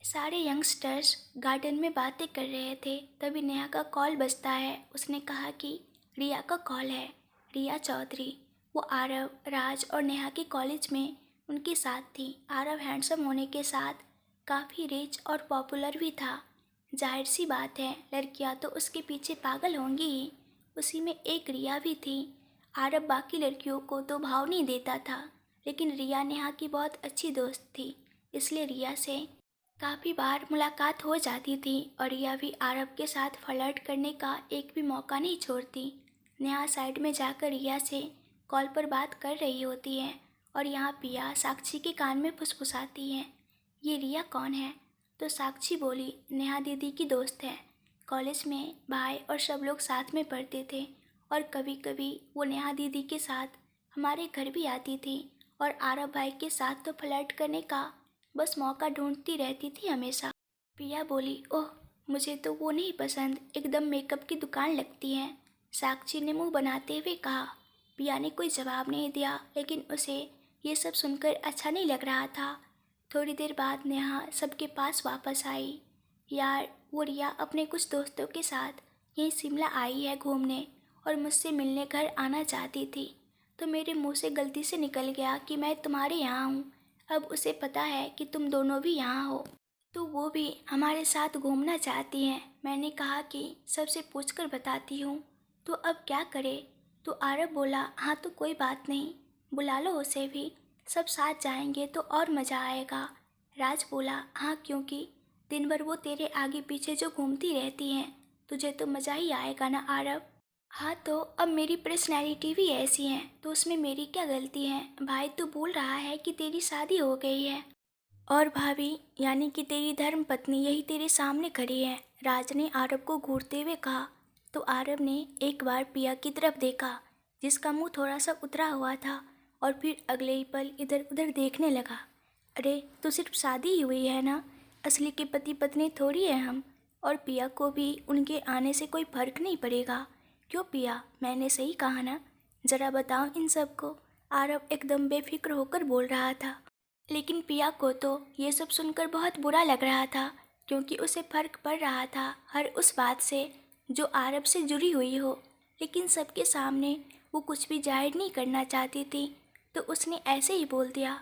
सारे youngsters garden में बातें कर रहे थे। तभी नेहा का कॉल बजता है। उसने कहा कि रिया का कॉल है। रिया चौधरी। वो आरव, राज और नेहा के कॉलेज में उनके साथ थी। आरव हैंडसम होने के साथ काफ़ी रिच और पॉपुलर भी था। जाहिर सी बात है, लड़कियां तो उसके पीछे पागल होंगी ही। उसी में एक रिया भी थी। आरव बाकी लड़कियों को तो भाव नहीं देता था, लेकिन रिया नेहा की बहुत अच्छी दोस्त थी, इसलिए रिया से काफ़ी बार मुलाकात हो जाती थी और रिया भी आरव के साथ फ्लर्ट करने का एक भी मौका नहीं छोड़ती। नेहा साइड में जाकर रिया से कॉल पर बात कर रही होती है और यहाँ पिया साक्षी के कान में फुसफुसाती है, ये रिया कौन है? तो साक्षी बोली, नेहा दीदी की दोस्त है। कॉलेज में भाई और सब लोग साथ में पढ़ते थे और कभी कभी वो नेहा दीदी के साथ हमारे घर भी आती थी और आरव भाई के साथ तो फ्लर्ट करने का बस मौका ढूंढती रहती थी हमेशा। पिया बोली, ओह मुझे तो वो नहीं पसंद, एकदम मेकअप की दुकान लगती है। साक्षी ने मुंह बनाते हुए कहा। पिया ने कोई जवाब नहीं दिया, लेकिन उसे ये सब सुनकर अच्छा नहीं लग रहा था। थोड़ी देर बाद नेहा सबके पास वापस आई। यार, वो रिया अपने कुछ दोस्तों के साथ यहीं शिमला आई है घूमने और मुझसे मिलने घर आना चाहती थी, तो मेरे मुंह से गलती से निकल गया कि मैं तुम्हारे यहाँ हूँ। अब उसे पता है कि तुम दोनों भी यहाँ हो, तो वो भी हमारे साथ घूमना चाहती हैं। मैंने कहा कि सबसे पूछकर बताती हूँ, तो अब क्या करे? तो आरव बोला, हाँ तो कोई बात नहीं, बुला लो उसे भी, सब साथ जाएंगे तो और मज़ा आएगा। राज बोला, हाँ क्योंकि दिन भर वो तेरे आगे पीछे जो घूमती रहती हैं, तुझे तो मज़ा ही आएगा ना आरव। हाँ तो अब मेरी पर्सनैलिटी भी ऐसी है, तो उसमें मेरी क्या गलती है? भाई तो बोल रहा है कि तेरी शादी हो गई है और भाभी यानी कि तेरी धर्म पत्नी यही तेरे सामने खड़ी है। राज ने आरव को घूरते हुए कहा। तो आरव ने एक बार पिया की तरफ देखा, जिसका मुंह थोड़ा सा उतरा हुआ था, और फिर अगले ही पल इधर उधर देखने लगा। अरे तो सिर्फ शादी ही हुई है ना, असली के पति पत्नी थोड़ी है हम, और पिया को भी उनके आने से कोई फर्क नहीं पड़ेगा। क्यों पिया, मैंने सही कहा ना? ज़रा बताओ इन सबको। आरव एकदम बेफिक्र होकर बोल रहा था। लेकिन पिया को तो ये सब सुनकर बहुत बुरा लग रहा था, क्योंकि उसे फर्क पड़ रहा था हर उस बात से जो आरब से जुड़ी हुई हो, लेकिन सबके सामने वो कुछ भी जाहिर नहीं करना चाहती थी, तो उसने ऐसे ही बोल दिया,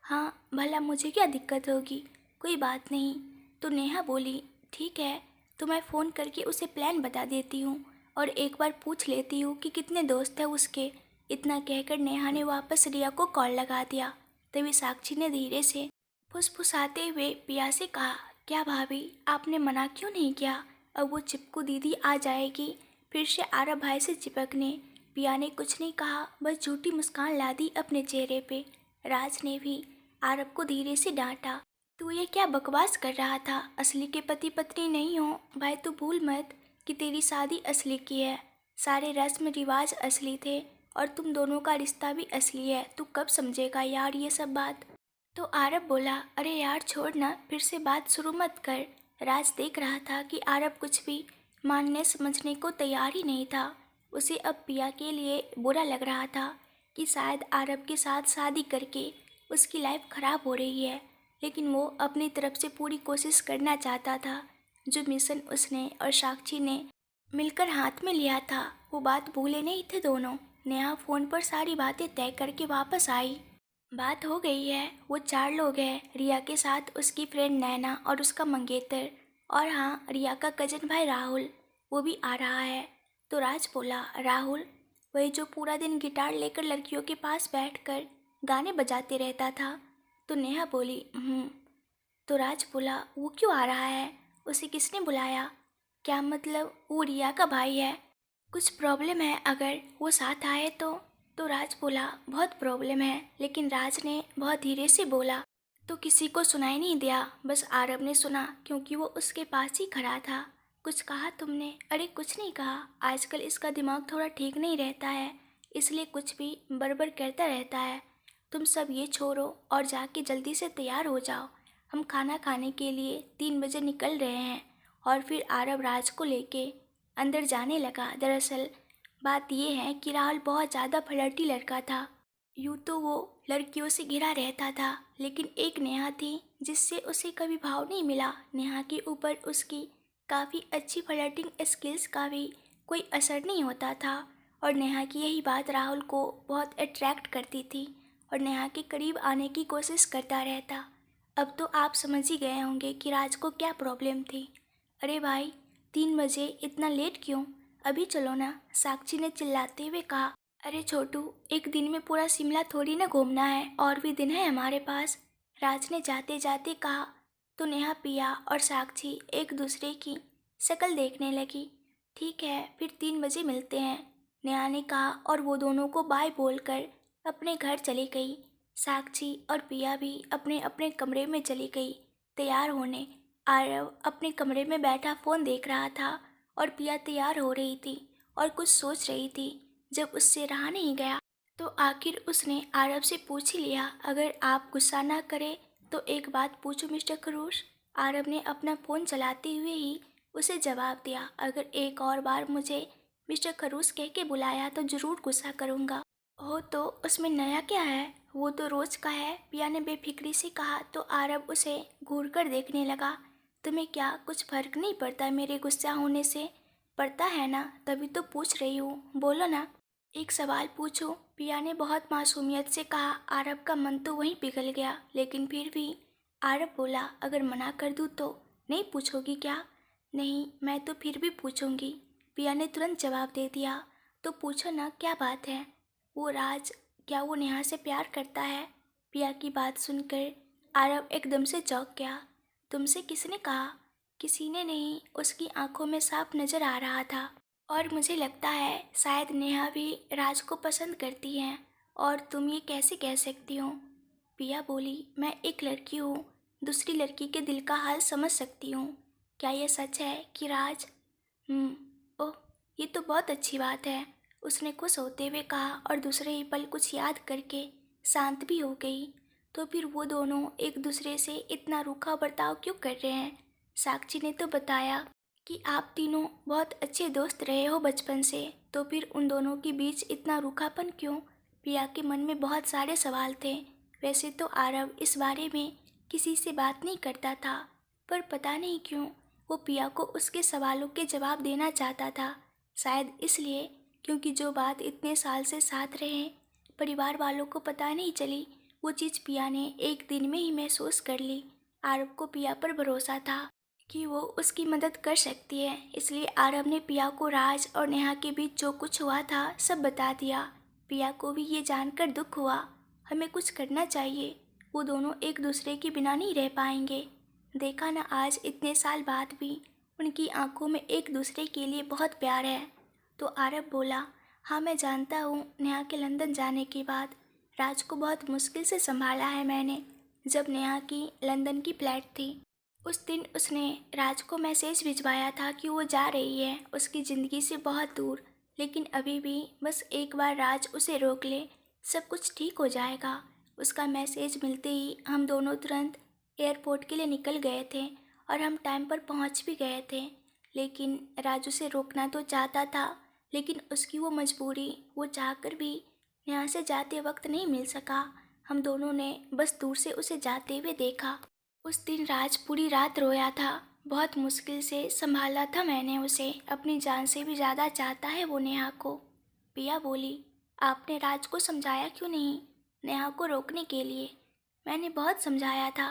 हाँ भला मुझे क्या दिक्कत होगी, कोई बात नहीं। तो नेहा बोली, ठीक है, तो मैं फ़ोन करके उसे प्लान बता देती हूँ और एक बार पूछ लेती हूँ कि कितने दोस्त हैं उसके। इतना कहकर नेहा ने वापस रिया को कॉल लगा दिया। तभी साक्षी ने धीरे से फुसफुसाते हुए पिया से कहा, क्या भाभी, आपने मना क्यों नहीं किया? अब वो चिपकू दीदी आ जाएगी फिर से आरव भाई से चिपकने। पिया ने कुछ नहीं कहा, बस झूठी मुस्कान ला दी अपने चेहरे पे। राज ने भी आरव को धीरे से डांटा, तू ये क्या बकवास कर रहा था? असली के पति पत्नी नहीं हो भाई, तू भूल मत कि तेरी शादी असली की है, सारे रस्म रिवाज असली थे और तुम दोनों का रिश्ता भी असली है। तू कब समझेगा यार ये सब बात? तो आरब बोला, अरे यार छोड़ ना, फिर से बात शुरू मत कर। राज देख रहा था कि आरब कुछ भी मानने समझने को तैयार ही नहीं था। उसे अब पिया के लिए बुरा लग रहा था कि शायद आरब के साथ शादी करके उसकी लाइफ ख़राब हो रही है, लेकिन वो अपनी तरफ से पूरी कोशिश करना चाहता था। जो मिशन उसने और साक्षी ने मिलकर हाथ में लिया था, वो बात भूले नहीं थे दोनों। नेहा फ़ोन पर सारी बातें तय करके वापस आई। बात हो गई है, वो 4 लोग हैं, रिया के साथ उसकी फ्रेंड नैना और उसका मंगेतर, और हाँ रिया का कजन भाई राहुल, वो भी आ रहा है। तो राज बोला, राहुल? वही जो पूरा दिन गिटार लेकर लड़कियों के पास बैठकर गाने बजाते रहता था। तो नेहा बोली, तो राज बोला, वो क्यों आ रहा है? उसे किसने बुलाया? क्या मतलब वो रिया का भाई है? कुछ प्रॉब्लम है अगर वो साथ आए तो राज बोला, बहुत प्रॉब्लम है, लेकिन राज ने बहुत धीरे से बोला, तो किसी को सुनाई नहीं दिया, बस आरब ने सुना क्योंकि वो उसके पास ही खड़ा था। कुछ कहा तुमने? अरे कुछ नहीं कहा, आजकल इसका दिमाग थोड़ा ठीक नहीं रहता है, इसलिए कुछ भी बड़बड़ करता रहता है। तुम सब ये छोड़ो और जाके जल्दी से तैयार हो जाओ, हम खाना खाने के लिए 3 बजे निकल रहे हैं। और फिर आरब राज को लेके अंदर जाने लगा। दरअसल बात यह है कि राहुल बहुत ज़्यादा फ्लर्टी लड़का था। यूँ तो वो लड़कियों से घिरा रहता था, लेकिन एक नेहा थी जिससे उसे कभी भाव नहीं मिला। नेहा के ऊपर उसकी काफ़ी अच्छी फ्लर्टिंग स्किल्स का भी कोई असर नहीं होता था और नेहा की यही बात राहुल को बहुत अट्रैक्ट करती थी और नेहा के करीब आने की कोशिश करता रहता। अब तो आप समझ ही गए होंगे कि राज को क्या प्रॉब्लम थी। अरे भाई, 3 बजे इतना लेट क्यों? अभी चलो ना, साक्षी ने चिल्लाते हुए कहा। अरे छोटू, एक दिन में पूरा शिमला थोड़ी ना घूमना है, और भी दिन है हमारे पास, राज ने जाते जाते कहा। तो नेहा, पिया और साक्षी एक दूसरे की शक्ल देखने लगी। ठीक है, फिर 3 बजे मिलते हैं, नेहा ने कहा और वो दोनों को बाय बोलकर अपने घर चली गई। साक्षी और पिया भी अपने अपने कमरे में चली गई तैयार होने। आरव अपने कमरे में बैठा फ़ोन देख रहा था और पिया तैयार हो रही थी और कुछ सोच रही थी। जब उससे रहा नहीं गया तो आखिर उसने आरव से पूछ ही लिया, अगर आप गुस्सा ना करें तो एक बात पूछूं मिस्टर खरोश। आरव ने अपना फ़ोन चलाते हुए ही उसे जवाब दिया, अगर एक और बार मुझे मिस्टर खरोश कह के बुलाया तो ज़रूर गुस्सा करूँगा। हो तो उसमें नया क्या है, वो तो रोज़ का है, पिया ने बेफिक्री से कहा। तो आरव उसे घूर कर देखने लगा। तुम्हें क्या कुछ फर्क नहीं पड़ता मेरे गुस्सा होने से? पड़ता है ना, तभी तो पूछ रही हूँ, बोलो ना। एक सवाल पूछो, पिया ने बहुत मासूमियत से कहा। आरव का मन तो वहीं पिघल गया, लेकिन फिर भी आरव बोला, अगर मना कर दूँ तो नहीं पूछोगी क्या? नहीं, मैं तो फिर भी पूछूंगी, पिया ने तुरंत जवाब दे दिया। तो पूछो ना, क्या बात है? वो राज, क्या वो नेहा से प्यार करता है? पिया की बात सुनकर आरव एकदम से चौंक गया। तुमसे किसने कहा? किसी ने नहीं, उसकी आंखों में साफ नजर आ रहा था। और मुझे लगता है शायद नेहा भी राज को पसंद करती है, और तुम ये कैसे कह सकती हो? पिया बोली, मैं एक लड़की हूँ, दूसरी लड़की के दिल का हाल समझ सकती हूँ। क्या यह सच है कि राज? ओह, ये तो बहुत अच्छी बात है, उसने खुश होते हुए कहा और दूसरे ही पल कुछ याद करके शांत भी हो गई। तो फिर वो दोनों एक दूसरे से इतना रूखा बर्ताव क्यों कर रहे हैं? साक्षी ने तो बताया कि आप तीनों बहुत अच्छे दोस्त रहे हो बचपन से, तो फिर उन दोनों के बीच इतना रूखापन क्यों? पिया के मन में बहुत सारे सवाल थे। वैसे तो आरव इस बारे में किसी से बात नहीं करता था, पर पता नहीं क्यों वो पिया को उसके सवालों के जवाब देना चाहता था। शायद इसलिए क्योंकि जो बात इतने साल से साथ रहे परिवार वालों को पता नहीं चली, वो चीज़ पिया ने एक दिन में ही महसूस कर ली। आरव को पिया पर भरोसा था कि वो उसकी मदद कर सकती है, इसलिए आरव ने पिया को राज और नेहा के बीच जो कुछ हुआ था सब बता दिया। पिया को भी ये जानकर दुख हुआ। हमें कुछ करना चाहिए, वो दोनों एक दूसरे के बिना नहीं रह पाएंगे। देखा ना, आज इतने साल बाद भी उनकी आंखों में एक दूसरे के लिए बहुत प्यार है। तो आरव बोला, हाँ मैं जानता हूँ, नेहा के लंदन जाने के बाद राज को बहुत मुश्किल से संभाला है मैंने। जब नेहा की लंदन की फ्लाइट थी, उस दिन उसने राज को मैसेज भिजवाया था कि वो जा रही है उसकी ज़िंदगी से बहुत दूर, लेकिन अभी भी बस एक बार राज उसे रोक ले, सब कुछ ठीक हो जाएगा। उसका मैसेज मिलते ही हम दोनों तुरंत एयरपोर्ट के लिए निकल गए थे और हम टाइम पर पहुंच भी गए थे। लेकिन राज उसे रोकना तो चाहता था, लेकिन उसकी वो मजबूरी, वो चाहकर भी यहाँ से जाते वक्त नहीं मिल सका। हम दोनों ने बस दूर से उसे जाते हुए देखा। उस दिन राज पूरी रात रोया था, बहुत मुश्किल से संभाला था मैंने उसे, अपनी जान से भी ज़्यादा चाहता है वो नेहा को। पिया बोली, आपने राज को समझाया क्यों नहीं नेहा को रोकने के लिए? मैंने बहुत समझाया था,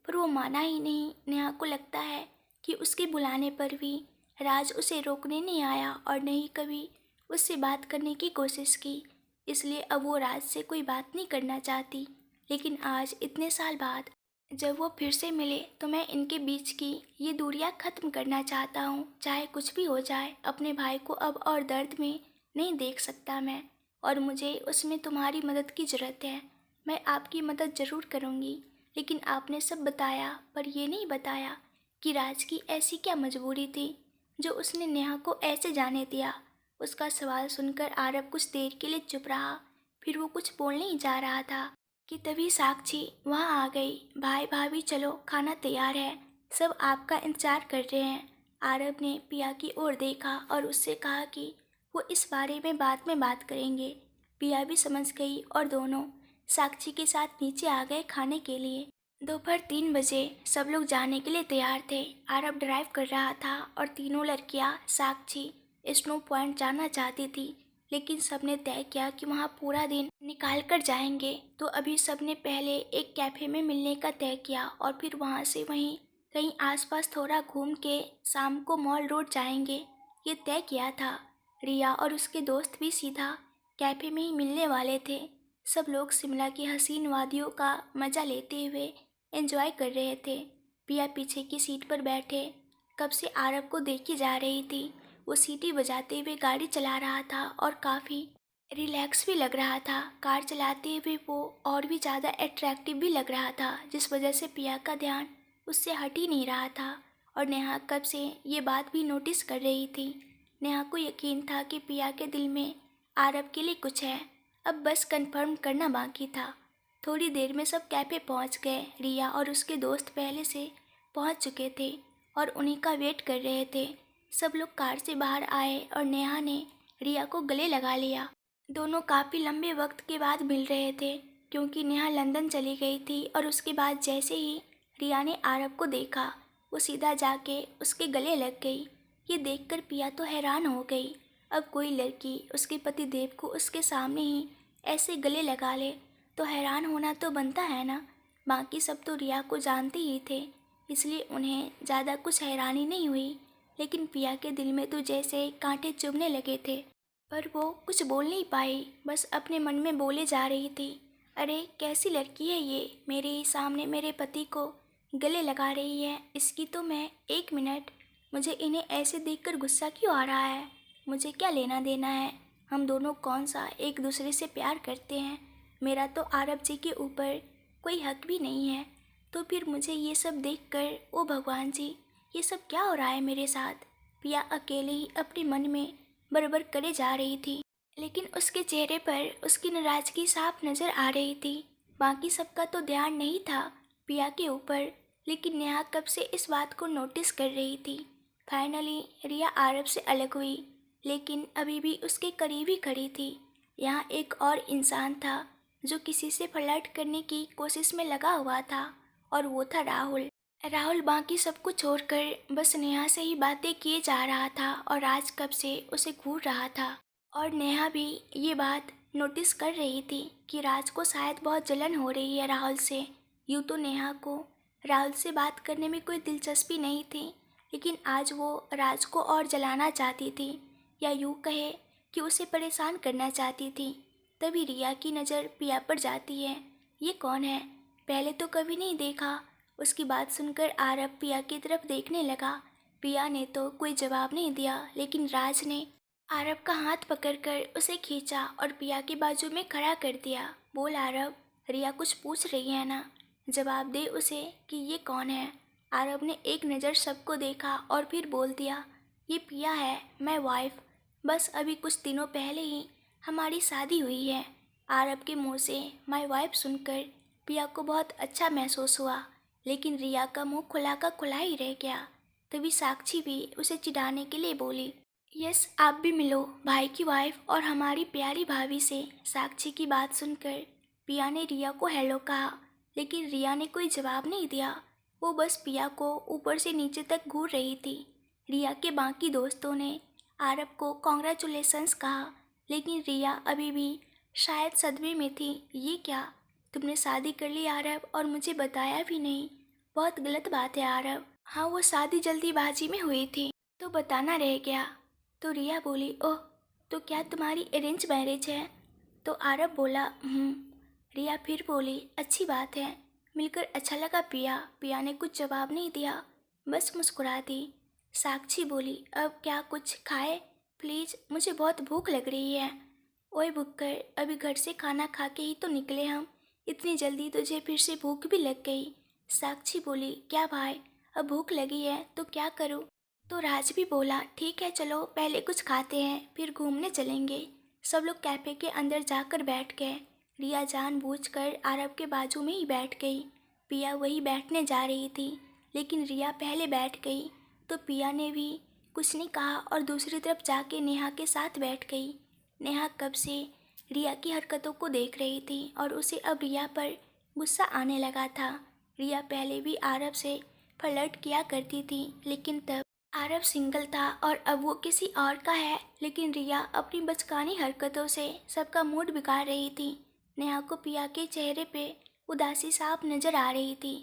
पर वो माना ही नहीं। नेहा को लगता है कि उसके बुलाने पर भी राज उसे रोकने नहीं आया और नहीं कभी उससे बात करने की कोशिश की, इसलिए अब वो राज से कोई बात नहीं करना चाहती। लेकिन आज इतने साल बाद जब वो फिर से मिले तो मैं इनके बीच की ये दूरियां ख़त्म करना चाहता हूँ, चाहे कुछ भी हो जाए। अपने भाई को अब और दर्द में नहीं देख सकता मैं, और मुझे उसमें तुम्हारी मदद की ज़रूरत है। मैं आपकी मदद ज़रूर करूँगी, लेकिन आपने सब बताया पर ये नहीं बताया कि राज की ऐसी क्या मजबूरी थी जो उसने नेहा को ऐसे जाने दिया। उसका सवाल सुनकर आरव कुछ देर के लिए चुप रहा, फिर वो कुछ बोलने ही जा रहा था कि तभी साक्षी वहाँ आ गई। भाई भाभी चलो, खाना तैयार है, सब आपका इंतजार कर रहे हैं। आरव ने पिया की ओर देखा और उससे कहा कि वो इस बारे में बाद में बात करेंगे। पिया भी समझ गई और दोनों साक्षी के साथ नीचे आ गए खाने के लिए। दोपहर 3 बजे सब लोग जाने के लिए तैयार थे। आरव ड्राइव कर रहा था और तीनों लड़कियां साक्षी स्नो पॉइंट जाना चाहती थी, लेकिन सबने तय किया कि वहां पूरा दिन निकाल कर जाएंगे। तो अभी सबने पहले एक कैफ़े में मिलने का तय किया और फिर वहां से वहीं कहीं आसपास थोड़ा घूम के शाम को मॉल रोड जाएंगे, ये तय किया था। रिया और उसके दोस्त भी सीधा कैफ़े में ही मिलने वाले थे। सब लोग शिमला की हसीन वादियों का मज़ा लेते हुए एंजॉय कर रहे थे। पिया पीछे की सीट पर बैठे कब से आरव को देखी जा रही थी। वो सीटी बजाते हुए गाड़ी चला रहा था और काफ़ी रिलैक्स भी लग रहा था। कार चलाते हुए वो और भी ज़्यादा अट्रैक्टिव भी लग रहा था, जिस वजह से पिया का ध्यान उससे हट ही नहीं रहा था। और नेहा कब से ये बात भी नोटिस कर रही थी। नेहा को यकीन था कि पिया के दिल में आरव के लिए कुछ है, अब बस कंफर्म करना बाकी था। थोड़ी देर में सब कैफ़े पहुंच गए। रिया और उसके दोस्त पहले से पहुंच चुके थे और उन्हीं का वेट कर रहे थे। सब लोग कार से बाहर आए और नेहा ने रिया को गले लगा लिया। दोनों काफ़ी लंबे वक्त के बाद मिल रहे थे, क्योंकि नेहा लंदन चली गई थी। और उसके बाद जैसे ही रिया ने आरव को देखा, वो सीधा जाके उसके गले लग गई। ये देखकर पिया तो हैरान हो गई। अब कोई लड़की उसके पति देव को उसके सामने ही ऐसे गले लगा ले तो हैरान होना तो बनता है ना। बाकी सब तो रिया को जानते ही थे, इसलिए उन्हें ज़्यादा कुछ हैरानी नहीं हुई। लेकिन पिया के दिल में तो जैसे कांटे चुभने लगे थे, पर वो कुछ बोल नहीं पाई, बस अपने मन में बोले जा रही थी, अरे कैसी लड़की है ये, मेरे ही सामने मेरे पति को गले लगा रही है। इसकी तो मैं 1 मिनट, मुझे इन्हें ऐसे देखकर गुस्सा क्यों आ रहा है, मुझे क्या लेना देना है, हम दोनों कौन सा एक दूसरे से प्यार करते हैं, मेरा तो आरव जी के ऊपर कोई हक भी नहीं है। तो फिर मुझे ये सब देखकर, ओ भगवान जी, ये सब क्या हो रहा है मेरे साथ। पिया अकेले ही अपने मन में बड़बड़ करे जा रही थी, लेकिन उसके चेहरे पर उसकी नाराज़गी साफ नज़र आ रही थी। बाकी सबका तो ध्यान नहीं था पिया के ऊपर, लेकिन नेहा कब से इस बात को नोटिस कर रही थी। फाइनली रिया आरव से अलग हुई, लेकिन अभी भी उसके करीब ही खड़ी थी। यहाँ एक और इंसान था जो किसी से फ्लर्ट करने की कोशिश में लगा हुआ था, और वो था राहुल। राहुल बाकी सब कुछ छोड़कर बस नेहा से ही बातें किए जा रहा था और आज कब से उसे घूर रहा था। और नेहा भी ये बात नोटिस कर रही थी कि राज को शायद बहुत जलन हो रही है राहुल से। यूँ तो नेहा को राहुल से बात करने में कोई दिलचस्पी नहीं थी, लेकिन आज वो राज को और जलाना चाहती थी, या यूँ कहे कि उसे परेशान करना चाहती थी। तभी रिया की नज़र पिया पर जाती है। ये कौन है, पहले तो कभी नहीं देखा। उसकी बात सुनकर आरव पिया की तरफ देखने लगा। पिया ने तो कोई जवाब नहीं दिया, लेकिन राज ने आरव का हाथ पकड़कर उसे खींचा और पिया के बाजू में खड़ा कर दिया। बोल आरव, रिया कुछ पूछ रही है ना, जवाब दे उसे कि ये कौन है। आरव ने एक नज़र सबको देखा और फिर बोल दिया, ये पिया है, मैं वाइफ, बस अभी कुछ दिनों पहले ही हमारी शादी हुई है। आरव के मुंह से माय वाइफ सुनकर पिया को बहुत अच्छा महसूस हुआ, लेकिन रिया का मुंह खुला का खुला ही रह गया। तभी साक्षी भी उसे चिढ़ाने के लिए बोली, यस आप भी मिलो भाई की वाइफ और हमारी प्यारी भाभी से। साक्षी की बात सुनकर पिया ने रिया को हेलो कहा, लेकिन रिया ने कोई जवाब नहीं दिया। वो बस पिया को ऊपर से नीचे तक घूर रही थी। रिया के बाकी दोस्तों ने आरव को कॉन्ग्रेचुलेशंस कहा, लेकिन रिया अभी भी शायद सदमे में थी। ये क्या, तुमने शादी कर ली आरव और मुझे बताया भी नहीं, बहुत गलत बात है आरव। हाँ वो शादी जल्दीबाजी में हुई थी तो बताना रह गया। तो रिया बोली, ओह तो क्या तुम्हारी अरेंज मैरिज है। तो आरव बोला रिया फिर बोली, अच्छी बात है, मिलकर अच्छा लगा पिया। पिया ने कुछ जवाब नहीं दिया, बस मुस्कुरा दी। साक्षी बोली, अब क्या कुछ खाए प्लीज़, मुझे बहुत भूख लग रही है। ओए भुक्कर, अभी घर से खाना खा के ही तो निकले हम, इतनी जल्दी तुझे फिर से भूख भी लग गई। साक्षी बोली, क्या भाई, अब भूख लगी है तो क्या करूँ। तो राज भी बोला, ठीक है चलो पहले कुछ खाते हैं फिर घूमने चलेंगे। सब लोग कैफ़े के अंदर जाकर बैठ गए। रिया जानबूझकर आरव के बाजू में ही बैठ गई। पिया वही बैठने जा रही थी, लेकिन रिया पहले बैठ गई तो पिया ने भी कुछ नहीं कहा और दूसरी तरफ जाके नेहा के साथ बैठ गई। नेहा कब से रिया की हरकतों को देख रही थी और उसे अब रिया पर गुस्सा आने लगा था। रिया पहले भी आरव से फ्लर्ट किया करती थी, लेकिन तब आरव सिंगल था और अब वो किसी और का है। लेकिन रिया अपनी बचकानी हरकतों से सबका मूड बिगाड़ रही थी। नेहा को पिया के चेहरे पे उदासी साफ नजर आ रही थी,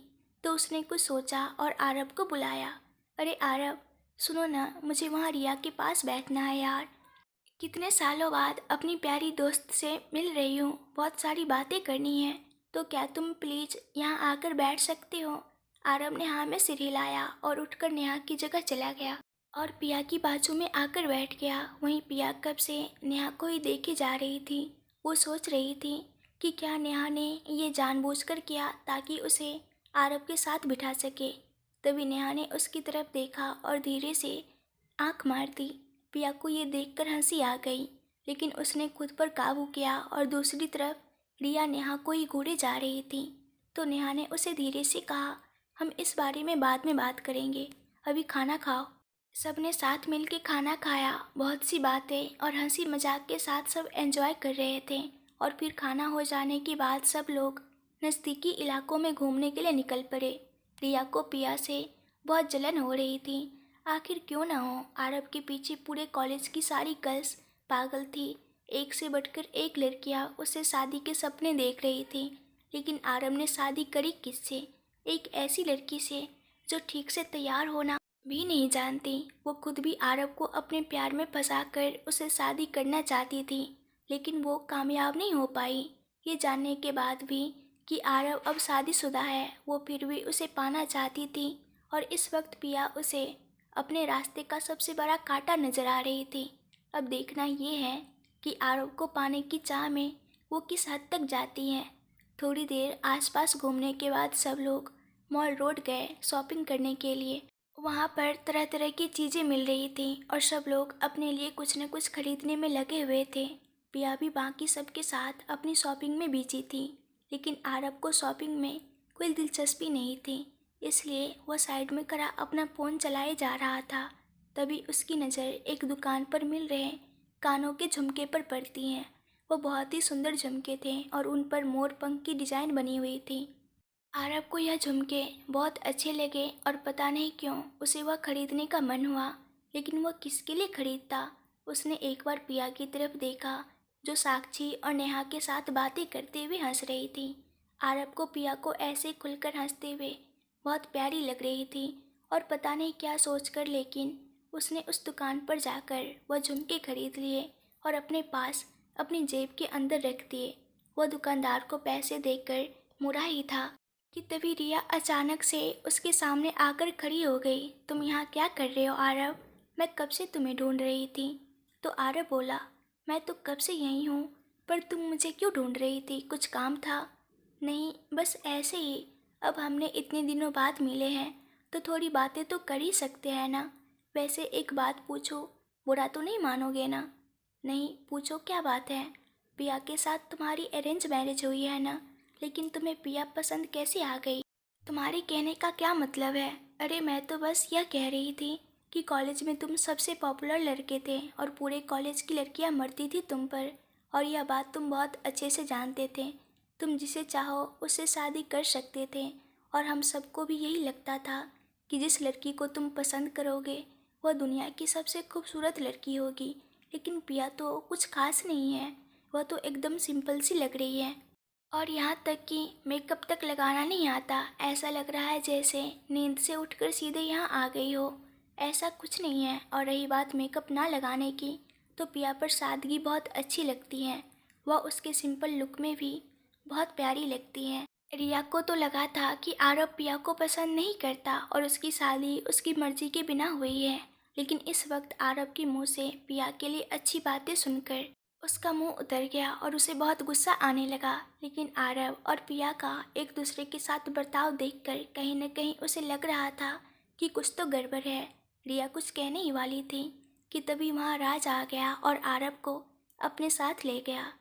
तो उसने कुछ सोचा और आरव को बुलाया। अरे आरव, सुनो ना, मुझे वहाँ रिया के पास बैठना है यार। कितने सालों बाद अपनी प्यारी दोस्त से मिल रही हूँ, बहुत सारी बातें करनी है, तो क्या तुम प्लीज़ यहाँ आकर बैठ सकते हो? आरव ने हाँ में सिर हिलाया और उठकर नेहा की जगह चला गया और पिया की बाजू में आकर बैठ गया। वहीं पिया कब से नेहा को ही देखे जा रही थी। वो सोच रही थी कि क्या नेहा ने ये जानबूझकर किया ताकि उसे आरव के साथ बिठा सके। तभी नेहा ने उसकी तरफ देखा और धीरे से आंख मार दी। पिया को ये देखकर हंसी आ गई, लेकिन उसने खुद पर काबू किया और दूसरी तरफ रिया नेहा को ही घूरे जा रही थी। तो नेहा ने उसे धीरे से कहा, हम इस बारे में बाद में बात करेंगे, अभी खाना खाओ। सबने साथ मिल के खाना खाया। बहुत सी बातें और हंसी मजाक के साथ सब एंजॉय कर रहे थे और फिर खाना हो जाने के बाद सब लोग नज़दीकी इलाकों में घूमने के लिए निकल पड़े। रिया को पिया से बहुत जलन हो रही थी। आखिर क्यों ना हो, आरव के पीछे पूरे कॉलेज की सारी गर्ल्स पागल थी। एक से बढ़कर एक लड़कियां उससे शादी के सपने देख रही थी, लेकिन आरव ने शादी करी किससे? एक ऐसी लड़की से जो ठीक से तैयार होना भी नहीं जानती। वो खुद भी आरव को अपने प्यार में फंसाकर उसे शादी करना चाहती थी, लेकिन वो कामयाब नहीं हो पाई। ये जानने के बाद भी कि आरव अब शादीशुदा है, वो फिर भी उसे पाना चाहती थी और इस वक्त पिया उसे अपने रास्ते का सबसे बड़ा कांटा नजर आ रही थी। अब देखना ये है कि आरव को पाने की चाह में वो किस हद तक जाती है। थोड़ी देर आसपास घूमने के बाद सब लोग मॉल रोड गए शॉपिंग करने के लिए। वहाँ पर तरह तरह की चीज़ें मिल रही थी और सब लोग अपने लिए कुछ न कुछ खरीदने में लगे हुए थे। पिया भी बाकी सबके साथ अपनी शॉपिंग में बिजी थी, लेकिन आरव को शॉपिंग में कोई दिलचस्पी नहीं थी, इसलिए वह साइड में खड़ा अपना फ़ोन चलाए जा रहा था। तभी उसकी नज़र एक दुकान पर मिल रहे कानों के झुमके पर पड़ती है। वो बहुत ही सुंदर झुमके थे और उन पर मोर पंख की डिज़ाइन बनी हुई थी। आरव को यह झुमके बहुत अच्छे लगे और पता नहीं क्यों उसे वह खरीदने का मन हुआ, लेकिन वह किसके लिए खरीदता? उसने एक बार पिया की तरफ देखा, जो साक्षी और नेहा के साथ बातें करते हुए हंस रही थी। आरव को पिया को ऐसे खुलकर हंसते हुए बहुत प्यारी लग रही थी और पता नहीं क्या सोचकर, लेकिन उसने उस दुकान पर जाकर वह झुमके खरीद लिए और अपने पास अपनी जेब के अंदर रख दिए। वह दुकानदार को पैसे देकर मुड़ा ही था कि तभी रिया अचानक से उसके सामने आकर खड़ी हो गई। तुम यहाँ क्या कर रहे हो आरव? मैं कब से तुम्हें ढूंढ रही थी। तो आरव बोला, मैं तो कब से यहीं हूँ, पर तुम मुझे क्यों ढूंढ रही थी? कुछ काम था? नहीं, बस ऐसे ही। अब हमने इतने दिनों बाद मिले हैं तो थोड़ी बातें तो कर ही सकते हैं ना। वैसे एक बात पूछो, बुरा तो नहीं मानोगे ना? नहीं, पूछो क्या बात है। पिया के साथ तुम्हारी अरेंज मैरिज हुई है ना, लेकिन तुम्हें पिया पसंद कैसे आ गई? तुम्हारे कहने का क्या मतलब है? अरे मैं तो बस यह कह रही थी कि कॉलेज में तुम सबसे पॉपुलर लड़के थे और पूरे कॉलेज की लड़कियां मरती थी तुम पर, और यह बात तुम बहुत अच्छे से जानते थे। तुम जिसे चाहो उससे शादी कर सकते थे और हम सबको भी यही लगता था कि जिस लड़की को तुम पसंद करोगे वह दुनिया की सबसे खूबसूरत लड़की होगी। लेकिन पिया तो कुछ खास नहीं है, वह तो एकदम सिंपल सी लग रही है और यहाँ तक कि मेकअप तक लगाना नहीं आता। ऐसा लग रहा है जैसे नींद से उठकर सीधे यहाँ आ गई हो। ऐसा कुछ नहीं है। और रही बात मेकअप ना लगाने की, तो पिया पर सादगी बहुत अच्छी लगती है। वह उसके सिंपल लुक में भी बहुत प्यारी लगती है। रिया को तो लगा था कि आरव पिया को पसंद नहीं करता और उसकी शादी उसकी मर्जी के बिना हुई है, लेकिन इस वक्त आरव के मुंह से पिया के लिए अच्छी बातें सुनकर उसका मुंह उतर गया और उसे बहुत गुस्सा आने लगा। लेकिन आरव और पिया का एक दूसरे के साथ बर्ताव देखकर कहीं न कहीं उसे लग रहा था कि कुछ तो गड़बड़ है। रिया कुछ कहने ही वाली थी कि तभी वहाँ राज आ गया और आरव को अपने साथ ले गया।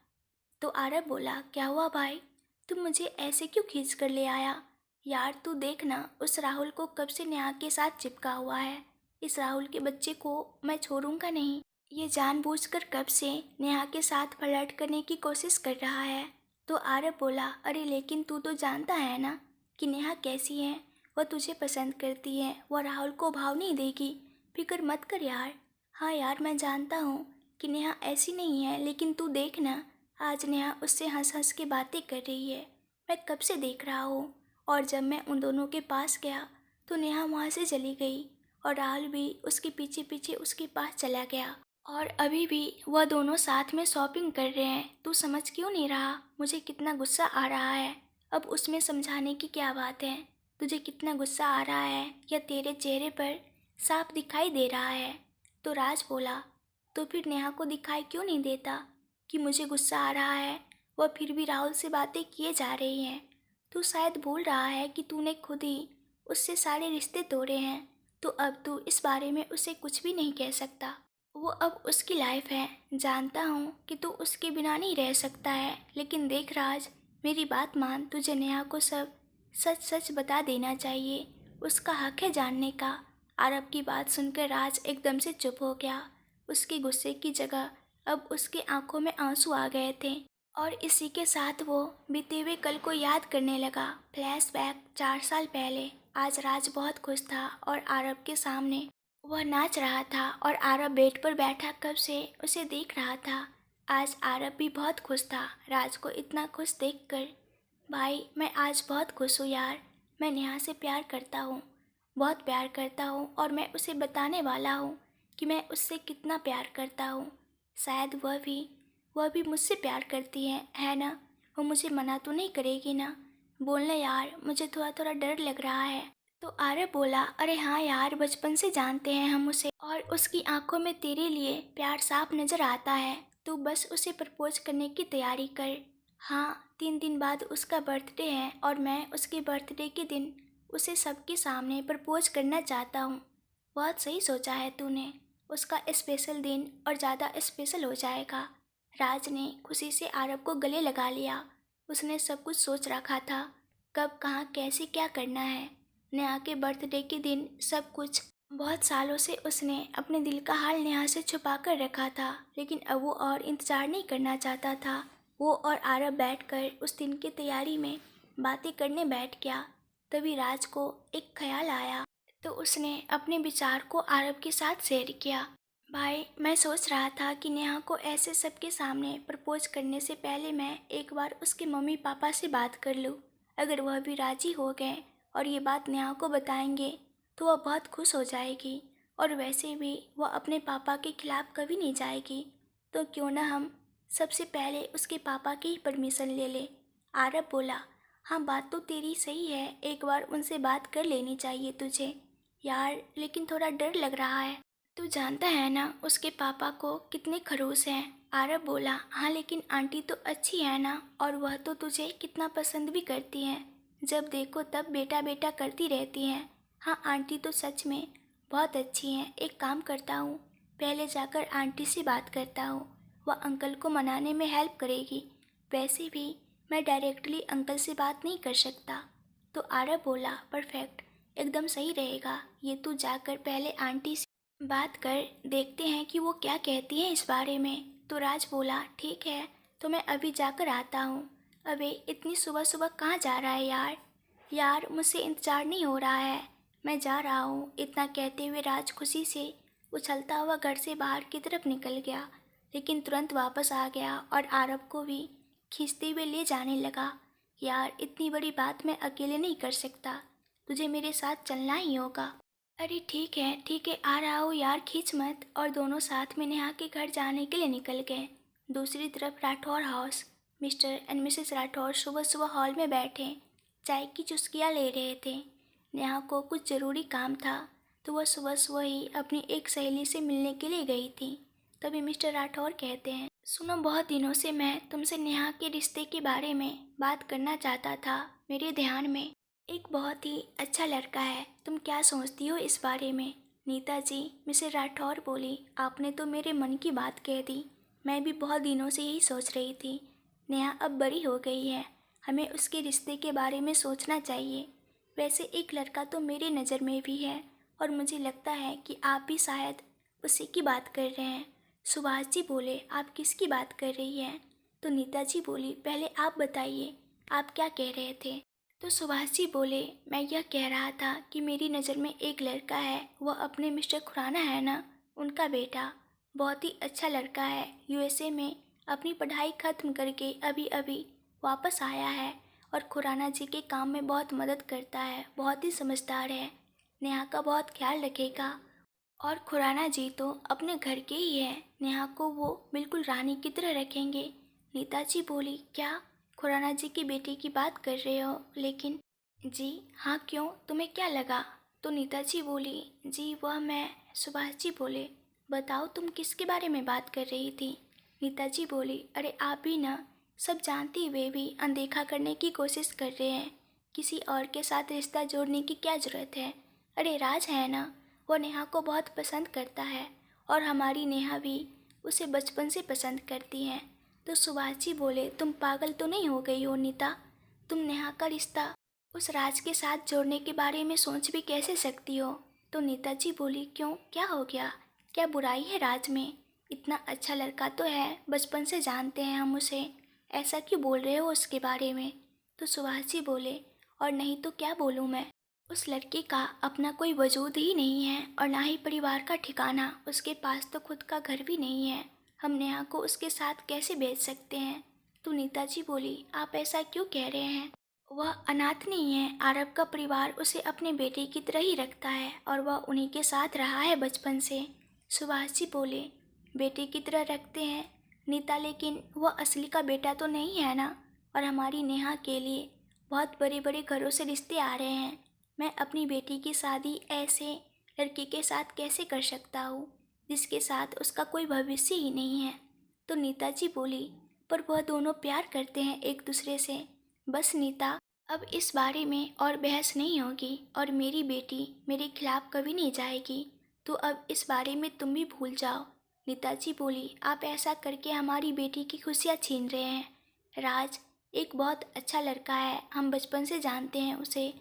तो आरव बोला, क्या हुआ भाई, तुम मुझे ऐसे क्यों खींच कर ले आया? यार तू देखना, उस राहुल को कब से नेहा के साथ चिपका हुआ है। इस राहुल के बच्चे को मैं छोड़ूंगा नहीं। ये जानबूझकर कब से नेहा के साथ फ्लर्ट करने की कोशिश कर रहा है। तो आरव बोला, अरे लेकिन तू तो जानता है ना कि नेहा कैसी है। वह तुझे पसंद करती है, वह राहुल को भाव नहीं देगी। फिक्र मत कर यार। हाँ यार, मैं जानता हूँ कि नेहा ऐसी नहीं है, लेकिन तू देख ना, आज नेहा उससे हंस हंस के बातें कर रही है। मैं कब से देख रहा हूँ। और जब मैं उन दोनों के पास गया तो नेहा वहाँ से चली गई और राहुल भी उसके पीछे पीछे उसके पास चला गया। और अभी भी वह दोनों साथ में शॉपिंग कर रहे हैं। तू समझ क्यों नहीं रहा मुझे कितना गुस्सा आ रहा है। अब उसमें समझाने की क्या बात है। तुझे कितना गुस्सा आ रहा है यह तेरे चेहरे पर साफ दिखाई दे रहा है। तो राज बोला, तो फिर नेहा को दिखाई क्यों नहीं देता कि मुझे गुस्सा आ रहा है। वह फिर भी राहुल से बातें किए जा रही हैं। तू शायद भूल रहा है कि तूने खुद ही उससे सारे रिश्ते तोड़े हैं। तो अब तू इस बारे में उसे कुछ भी नहीं कह सकता। वो अब उसकी लाइफ है। जानता हूँ कि तू उसके बिना नहीं रह सकता है, लेकिन देख राज, मेरी बात मान। तुझे नेहा को सब सच सच बता देना चाहिए। उसका हक है जानने का। आरव की बात सुनकर राज एकदम से चुप हो गया। उसके गुस्से की जगह अब उसकी आंखों में आंसू आ गए थे। और इसी के साथ वो बीते हुए कल को याद करने लगा। फ्लैशबैक 4 साल पहले। आज राज बहुत खुश था और आरव के सामने वह नाच रहा था और आरव बेड पर बैठा कब से उसे देख रहा था। आज आरव भी बहुत खुश था राज को इतना खुश देखकर। भाई, मैं आज बहुत खुश हूँ यार। मैं नेहा से प्यार करता हूँ, बहुत प्यार करता हूँ, और मैं उसे बताने वाला हूँ कि मैं उससे कितना प्यार करता हूँ। शायद वह भी मुझसे प्यार करती है ना। वो मुझे मना तो नहीं करेगी ना। बोलना यार, मुझे थोड़ा थोड़ा डर लग रहा है। तो आरव बोला, अरे हाँ यार, बचपन से जानते हैं हम उसे, और उसकी आंखों में तेरे लिए प्यार साफ नजर आता है। तू बस उसे प्रपोज करने की तैयारी कर। हाँ, 3 दिन बाद उसका बर्थडे है और मैं उसके बर्थडे के दिन उसे सबके सामने प्रपोज करना चाहता हूँ। बहुत सही सोचा है तूने। उसका स्पेशल दिन और ज़्यादा स्पेशल हो जाएगा। राज ने खुशी से आरव को गले लगा लिया। उसने सब कुछ सोच रखा था, कब कहाँ कैसे क्या करना है। नेहा के बर्थडे के दिन सब कुछ। बहुत सालों से उसने अपने दिल का हाल नेहा से छुपा कर रखा था, लेकिन अब वो और इंतज़ार नहीं करना चाहता था। वो और आरव बैठकर उस दिन की तैयारी में बातें करने बैठ गया। तभी राज को एक ख्याल आया, तो उसने अपने विचार को आरव के साथ शेयर किया। भाई, मैं सोच रहा था कि नेहा को ऐसे सबके सामने प्रपोज करने से पहले मैं एक बार उसके मम्मी पापा से बात कर लूँ। अगर वह भी राजी हो गए और ये बात नेहा को बताएंगे तो वह बहुत खुश हो जाएगी, और वैसे भी वह अपने पापा के खिलाफ़ कभी नहीं जाएगी। तो क्यों ना हम सबसे पहले उसके पापा की ही परमिशन ले ले। आरव बोला, हाँ बात तो तेरी सही है, एक बार उनसे बात कर लेनी चाहिए तुझे। यार लेकिन थोड़ा डर लग रहा है। तू जानता है ना उसके पापा को कितने खड़ूस हैं। आरव बोला, हाँ लेकिन आंटी तो अच्छी है ना, और वह तो तुझे कितना पसंद भी करती हैं। जब देखो तब बेटा बेटा करती रहती हैं। हाँ, आंटी तो सच में बहुत अच्छी हैं। एक काम करता हूँ, पहले जाकर आंटी से बात करता हूँ, वह अंकल को मनाने में हेल्प करेगी। वैसे भी मैं डायरेक्टली अंकल से बात नहीं कर सकता। तो आरव बोला, परफेक्ट, एकदम सही रहेगा। ये तू जाकर पहले आंटी से बात कर, देखते हैं कि वो क्या कहती हैं इस बारे में। तो राज बोला, ठीक है, तो मैं अभी जाकर आता हूँ। अबे इतनी सुबह सुबह कहाँ जा रहा है यार। यार मुझसे इंतज़ार नहीं हो रहा है, मैं जा रहा हूँ। इतना कहते हुए राज खुशी से उछलता हुआ घर से बाहर की तरफ निकल गया, लेकिन तुरंत वापस आ गया और आरव को भी खींचते हुए ले जाने लगा। यार इतनी बड़ी बात मैं अकेले नहीं कर सकता, तुझे मेरे साथ चलना ही होगा। अरे ठीक है, आ रहा हूँ यार, खींच मत। और दोनों साथ में नेहा के घर जाने के लिए निकल गए। दूसरी तरफ Rathore house. Mister and Mrs Rathore सुबह सुबह हॉल में बैठे चाय की चुस्कियाँ ले रहे थे। नेहा को कुछ ज़रूरी काम था, तो वह सुबह सुबह ही अपनी एक सहेली से मिलने के लिए गई थी। तभी मिस्टर राठौर कहते हैं, सुनो, बहुत दिनों से मैं तुमसे नेहा के रिश्ते के बारे में बात करना चाहता था। मेरे ध्यान में एक बहुत ही अच्छा लड़का है, तुम क्या सोचती हो इस बारे में। नीता जी, मिसेस राठौर बोली, आपने तो मेरे मन की बात कह दी। मैं भी बहुत दिनों से यही सोच रही थी। नेहा अब बड़ी हो गई है, हमें उसके रिश्ते के बारे में सोचना चाहिए। वैसे एक लड़का तो मेरे नज़र में भी है, और मुझे लगता है कि आप भी शायद उसी की बात कर रहे हैं। सुभाष जी बोले, आप किसकी बात कर रही हैं? तो नीता जी बोली, पहले आप बताइए, आप क्या कह रहे थे? तो सुभाष जी बोले, मैं यह कह रहा था कि मेरी नज़र में एक लड़का है, वह अपने मिस्टर खुराना है ना, उनका बेटा। बहुत ही अच्छा लड़का है, यूएसए में अपनी पढ़ाई ख़त्म करके अभी अभी वापस आया है और खुराना जी के काम में बहुत मदद करता है, बहुत ही समझदार है, नेहा का बहुत ख्याल रखेगा। और खुराना जी तो अपने घर के ही हैं, नेहा को वो बिल्कुल रानी की तरह रखेंगे। नीता जी बोली, क्या खुराना जी की बेटी की बात कर रहे हो? लेकिन जी हाँ, क्यों, तुम्हें क्या लगा? तो नीता जी बोली, जी वह मैं। सुभाष जी बोले, बताओ तुम किसके बारे में बात कर रही थी? नीता जी बोली, अरे आप भी ना सब जानते हुए भी अनदेखा करने की कोशिश कर रहे हैं। किसी और के साथ रिश्ता जोड़ने की क्या ज़रूरत है? अरे राज है ना, वो नेहा को बहुत पसंद करता है और हमारी नेहा भी उसे बचपन से पसंद करती है। तो सुभाष जी बोले, तुम पागल तो नहीं हो गई हो नीता? तुम नेहा का रिश्ता उस राज के साथ जोड़ने के बारे में सोच भी कैसे सकती हो? तो नीता जी बोली, क्यों, क्या हो गया? क्या बुराई है राज में? इतना अच्छा लड़का तो है, बचपन से जानते हैं हम उसे, ऐसा क्यों बोल रहे हो उसके बारे में? तो सुभाष जी बोले, और नहीं तो क्या बोलूँ मैं? उस लड़के का अपना कोई वजूद ही नहीं है और ना ही परिवार का ठिकाना, उसके पास तो खुद का घर भी नहीं है। हम नेहा को उसके साथ कैसे भेज सकते हैं? तो नीता जी बोली, आप ऐसा क्यों कह रहे हैं? वह अनाथ नहीं है, आरव का परिवार उसे अपने बेटे की तरह ही रखता है और वह उन्हीं के साथ रहा है बचपन से। सुभाष जी बोले, बेटे की तरह रखते हैं नीता, लेकिन वह असली का बेटा तो नहीं है ना। और हमारी नेहा के लिए बहुत बड़े बड़े घरों से रिश्ते आ रहे हैं, मैं अपनी बेटी की शादी ऐसे लड़के के साथ कैसे कर सकता हूँ जिसके साथ उसका कोई भविष्य ही नहीं है? तो नीता जी बोली, पर वह दोनों प्यार करते हैं एक दूसरे से। बस नीता, अब इस बारे में और बहस नहीं होगी और मेरी बेटी मेरे खिलाफ कभी नहीं जाएगी, तो अब इस बारे में तुम भी भूल जाओ। नीता जी बोली, आप ऐसा करके हमारी बेटी की खुशियाँ छीन रहे हैं। राज एक बहुत अच्छा लड़का है, हम बचपन से जानते हैं उसे,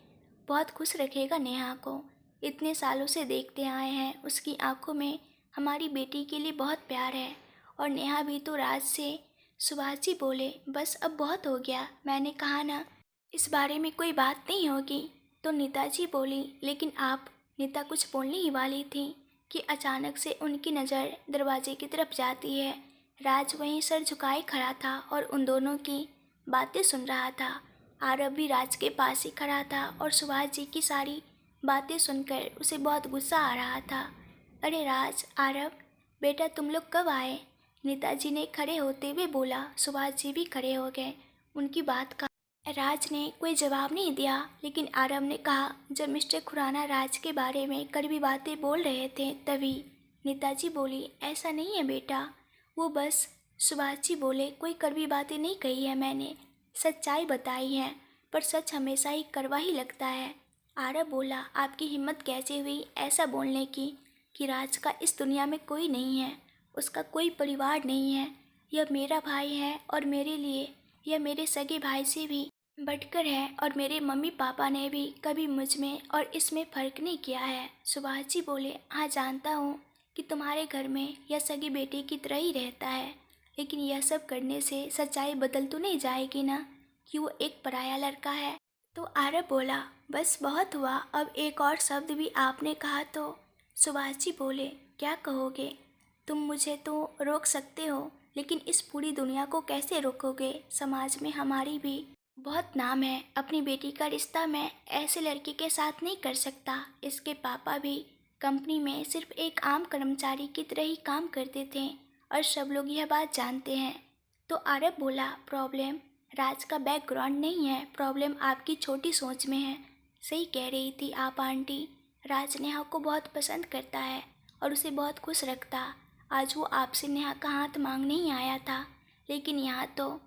बहुत खुश रखेगा नेहा को। इतने सालों से देखते आए हैं, उसकी आंखों में हमारी बेटी के लिए बहुत प्यार है और नेहा भी तो राज से। सुभाष जी बोले, बस अब बहुत हो गया, मैंने कहा ना इस बारे में कोई बात नहीं होगी। तो नीता जी बोली, लेकिन आप, नीता कुछ बोलने ही वाली थी कि अचानक से उनकी नज़र दरवाजे की तरफ जाती है। राज वहीं सर झुकाए खड़ा था और उन दोनों की बातें सुन रहा था। आरव भी राज के पास ही खड़ा था और सुभाष जी की सारी बातें सुनकर उसे बहुत गुस्सा आ रहा था। अरे राज, आरव, बेटा तुम लोग कब आए? नेताजी ने खड़े होते हुए बोला। सुभाष जी भी खड़े हो गए। उनकी बात का राज ने कोई जवाब नहीं दिया, लेकिन आरव ने कहा, जब मिस्टर खुराना राज के बारे में कड़वी बातें बोल रहे थे तभी। नेताजी बोली, ऐसा नहीं है बेटा, वो बस। सुभाष जी बोले, कोई कड़वी बातें नहीं कही है मैंने, सच्चाई बताई है, पर सच हमेशा ही कड़वा ही लगता है। आरव बोला, आपकी हिम्मत कैसे हुई ऐसा बोलने की कि राज का इस दुनिया में कोई नहीं है, उसका कोई परिवार नहीं है, यह मेरा भाई है और मेरे लिए यह मेरे सगे भाई से भी बढ़कर है और मेरे मम्मी पापा ने भी कभी मुझ में और इसमें फ़र्क नहीं किया है। सुभाष जी बोले, हाँ जानता हूँ कि तुम्हारे घर में यह सगी बेटे की तरह ही रहता है, लेकिन यह सब करने से सच्चाई बदल तो नहीं जाएगी ना कि वो एक पराया लड़का है। तो आरव बोला, बस बहुत हुआ, अब एक और शब्द भी आपने कहा तो। सुभाष जी बोले, क्या कहोगे? तुम मुझे तो रोक सकते हो, लेकिन इस पूरी दुनिया को कैसे रोकोगे? समाज में हमारी भी बहुत नाम है, अपनी बेटी का रिश्ता मैं ऐसे लड़के के साथ नहीं कर सकता। इसके पापा भी कंपनी में सिर्फ एक आम कर्मचारी की तरह ही काम करते थे और सब लोग यह बात जानते हैं। तो आरव बोला, प्रॉब्लम राज का बैकग्राउंड नहीं है, प्रॉब्लम आपकी छोटी सोच में है। सही कह रही थी आप आंटी, राज नेहा को बहुत पसंद करता है और उसे बहुत खुश रखता। आज वो आपसे नेहा का हाथ मांगने ही आया था, लेकिन यहाँ तो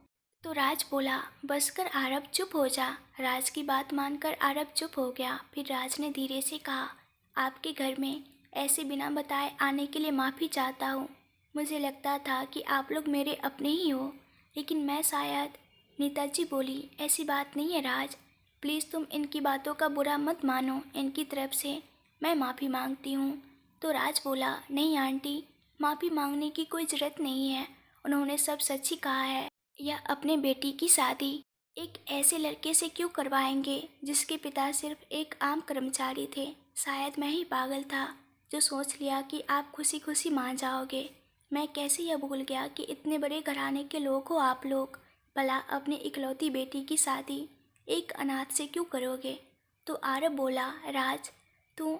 राज बोला, बस कर आरव, चुप हो जा। राज की बात मानकर आरव चुप हो गया। फिर राज ने धीरे से कहा, आपके घर में ऐसे बिना बताए आने के लिए माफ़ी चाहता हूँ। मुझे लगता था कि आप लोग मेरे अपने ही हो, लेकिन मैं शायद। नीताजी बोली, ऐसी बात नहीं है राज, प्लीज़ तुम इनकी बातों का बुरा मत मानो, इनकी तरफ से मैं माफ़ी मांगती हूँ। तो राज बोला, नहीं आंटी, माफ़ी मांगने की कोई ज़रूरत नहीं है, उन्होंने सब सच ही कहा है। यह अपने बेटी की शादी एक ऐसे लड़के से क्यों करवाएंगे जिसके पिता सिर्फ एक आम कर्मचारी थे। शायद मैं ही पागल था जो सोच लिया कि आप खुशी खुशी मान जाओगे। मैं कैसे यह भूल गया कि इतने बड़े घराने के लोग हो आप लोग। भला अपनी इकलौती बेटी की शादी एक अनाथ से क्यों करोगे। तो आरव बोला, राज तू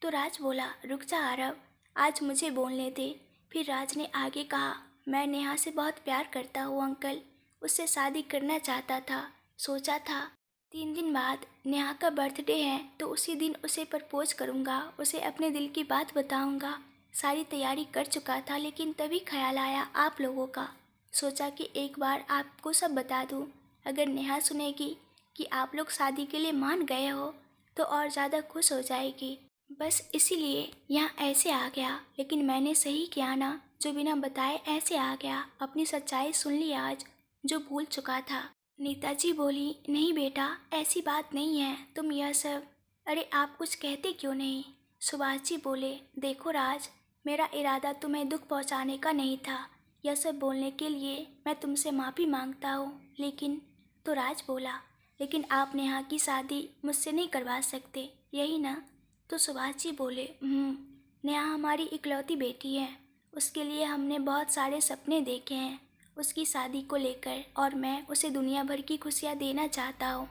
तो राज बोला, रुक जा आरव, आज मुझे बोलने दे। फिर राज ने आगे कहा, मैं नेहा से बहुत प्यार करता हूँ अंकल, उससे शादी करना चाहता था। सोचा था 3 दिन बाद नेहा का बर्थडे है तो उसी दिन उसे प्रपोज करूँगा, उसे अपने दिल की बात बताऊँगा। सारी तैयारी कर चुका था लेकिन तभी ख्याल आया आप लोगों का। सोचा कि एक बार आपको सब बता दूँ। अगर नेहा सुनेगी कि आप लोग शादी के लिए मान गए हो तो और ज़्यादा खुश हो जाएगी। बस इसीलिए यहाँ ऐसे आ गया। लेकिन मैंने सही किया ना, जो बिना बताए ऐसे आ गया। अपनी सच्चाई सुन ली आज, जो भूल चुका था। नीताजी बोली, नहीं बेटा ऐसी बात नहीं है, तुम यह सब। अरे आप कुछ कहते क्यों नहीं। सुभाष जी बोले, देखो राज, मेरा इरादा तुम्हें दुख पहुंचाने का नहीं था। यह सब बोलने के लिए मैं तुमसे माफ़ी मांगता हूँ। लेकिन तो राज बोला, लेकिन आप नेहा की शादी मुझसे नहीं करवा सकते, यही ना। तो सुभाष जी बोले, नेहा हमारी इकलौती बेटी है, उसके लिए हमने बहुत सारे सपने देखे हैं उसकी शादी को लेकर, और मैं उसे दुनिया भर की खुशियाँ देना चाहता हूँ।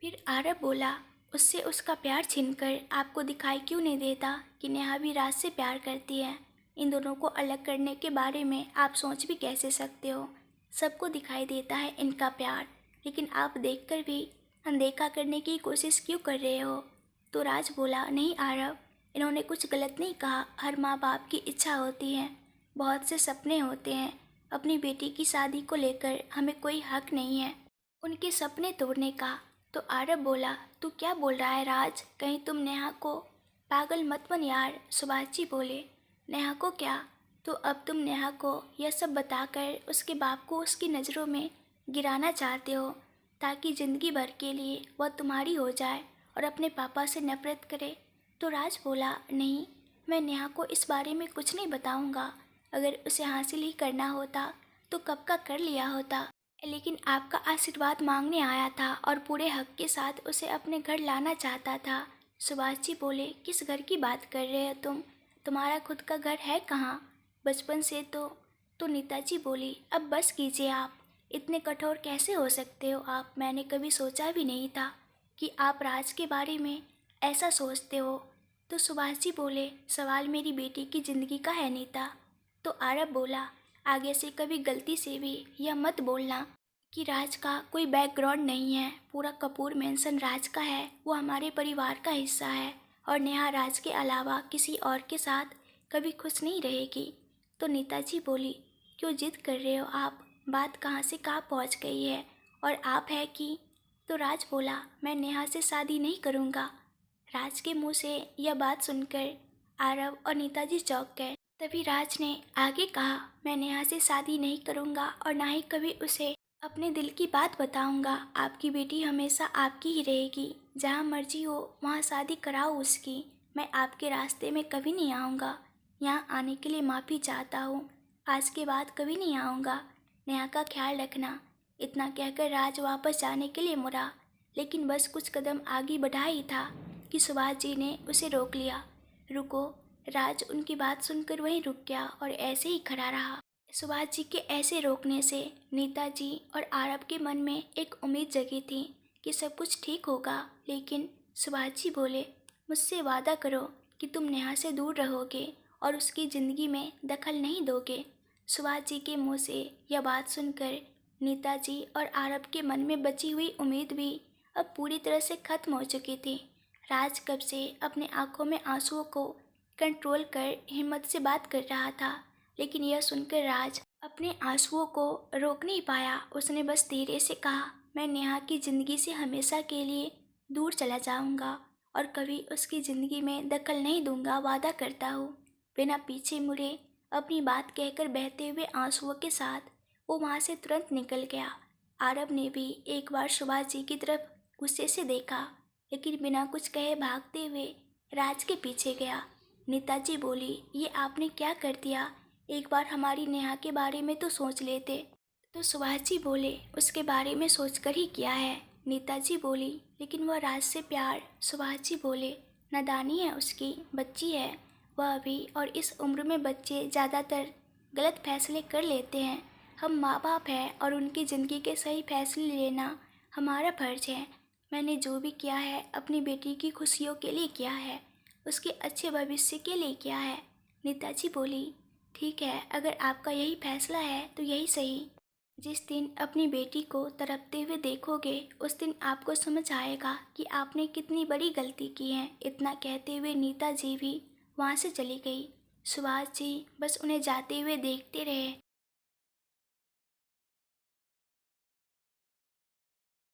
फिर आरव बोला, उससे उसका प्यार छीनकर आपको दिखाई क्यों नहीं देता कि नेहा भी राज से प्यार करती है। इन दोनों को अलग करने के बारे में आप सोच भी कैसे सकते हो। सबको दिखाई देता है इनका प्यार, लेकिन आप देखकर भी अनदेखा करने की कोशिश क्यों कर रहे हो। तो राज बोला, नहीं आरव, इन्होंने कुछ गलत नहीं कहा। हर माँ बाप की इच्छा होती है, बहुत से सपने होते हैं। अपनी बेटी की शादी को लेकर हमें कोई हक नहीं है उनके सपने तोड़ने का। तो आरव बोला, तू क्या बोल रहा है राज, कहीं तुम नेहा को। पागल मत बन यार। सुभाष जी बोले, नेहा को क्या। तो अब तुम नेहा को यह सब बताकर उसके बाप को उसकी नज़रों में गिराना चाहते हो, ताकि ज़िंदगी भर के लिए वह तुम्हारी हो जाए और अपने पापा से नफरत करे। तो राज बोला, नहीं, मैं नेहा को इस बारे में कुछ नहीं बताऊंगा। अगर उसे हासिल ही करना होता तो कब का कर लिया होता। लेकिन आपका आशीर्वाद मांगने आया था और पूरे हक के साथ उसे अपने घर लाना चाहता था। सुभाष जी बोले, किस घर की बात कर रहे हो तुम, तुम्हारा खुद का घर है कहाँ। बचपन से तो नीताजी बोली, अब बस कीजिए आप, इतने कठोर कैसे हो सकते हो आप। मैंने कभी सोचा भी नहीं था कि आप राज के बारे में ऐसा सोचते हो। तो सुभाष जी बोले, सवाल मेरी बेटी की ज़िंदगी का है नीता। तो आरव बोला, आगे से कभी गलती से भी यह मत बोलना कि राज का कोई बैकग्राउंड नहीं है। पूरा कपूर मेंशन राज का है, वो हमारे परिवार का हिस्सा है, और नेहा राज के अलावा किसी और के साथ कभी खुश नहीं रहेगी। तो नीताजी बोली, क्यों जिद कर रहे हो आप, बात कहाँ से कहाँ पहुँच गई है, और आप है कि। तो राज बोला, मैं नेहा से शादी नहीं करूँगा। राज के मुंह से यह बात सुनकर आरव और नीताजी चौंक गए। तभी राज ने आगे कहा, मैं नेहा से शादी नहीं करूँगा और ना ही कभी उसे अपने दिल की बात बताऊँगा। आपकी बेटी हमेशा आपकी ही रहेगी, जहाँ मर्जी हो वहाँ शादी कराओ उसकी। मैं आपके रास्ते में कभी नहीं आऊँगा। यहाँ आने के लिए माफ़ी चाहता हूँ, आज के बाद कभी नहीं आऊँगा। नेहा का ख्याल रखना। इतना कहकर राज वापस जाने के लिए मुड़ा, लेकिन बस कुछ कदम आगे बढ़ा ही था कि सुभाष जी ने उसे रोक लिया। रुको। राज उनकी बात सुनकर वहीं रुक गया और ऐसे ही खड़ा रहा। सुभाष जी के ऐसे रोकने से नीताजी और आरव के मन में एक उम्मीद जगी थी कि सब कुछ ठीक होगा। लेकिन सुभाष जी बोले, मुझसे वादा करो कि तुम नेहा से दूर रहोगे और उसकी ज़िंदगी में दखल नहीं दोगे। सुभाष जी के मुंह से यह बात सुनकर नीताजी और आरव के मन में बची हुई उम्मीद भी अब पूरी तरह से खत्म हो चुकी थी। राज कब से अपने आंखों में आंसुओं को कंट्रोल कर हिम्मत से बात कर रहा था, लेकिन यह सुनकर राज अपने आंसुओं को रोक नहीं पाया। उसने बस धीरे से कहा, मैं नेहा की ज़िंदगी से हमेशा के लिए दूर चला जाऊंगा और कभी उसकी ज़िंदगी में दखल नहीं दूंगा, वादा करता हूँ। बिना पीछे मुड़े अपनी बात कहकर बहते हुए आंसुओं के साथ वो वहाँ से तुरंत निकल गया। आरव ने भी एक बार सुभाष जी की तरफ गुस्से से देखा, लेकिन बिना कुछ कहे भागते हुए राज के पीछे गया। नीताजी बोली, ये आपने क्या कर दिया, एक बार हमारी नेहा के बारे में तो सोच लेते। तो सुभाष जी बोले, उसके बारे में सोचकर ही किया है। नीता जी बोली, लेकिन वह राज से प्यार। सुभाष जी बोले, नादानी है उसकी, बच्ची है वह अभी, और इस उम्र में बच्चे ज़्यादातर गलत फैसले कर लेते हैं। हम माँ बाप हैं और उनकी ज़िंदगी के सही फैसले लेना हमारा फर्ज है। मैंने जो भी किया है अपनी बेटी की खुशियों के लिए किया है, उसके अच्छे भविष्य के लिए किया है। नीता जी बोली, ठीक है, अगर आपका यही फैसला है तो यही सही। जिस दिन अपनी बेटी को तड़पते हुए देखोगे उस दिन आपको समझ आएगा कि आपने कितनी बड़ी गलती की है। इतना कहते हुए नीता जी भी वहाँ से चली गई। सुभाष जी बस उन्हें जाते हुए देखते रहे।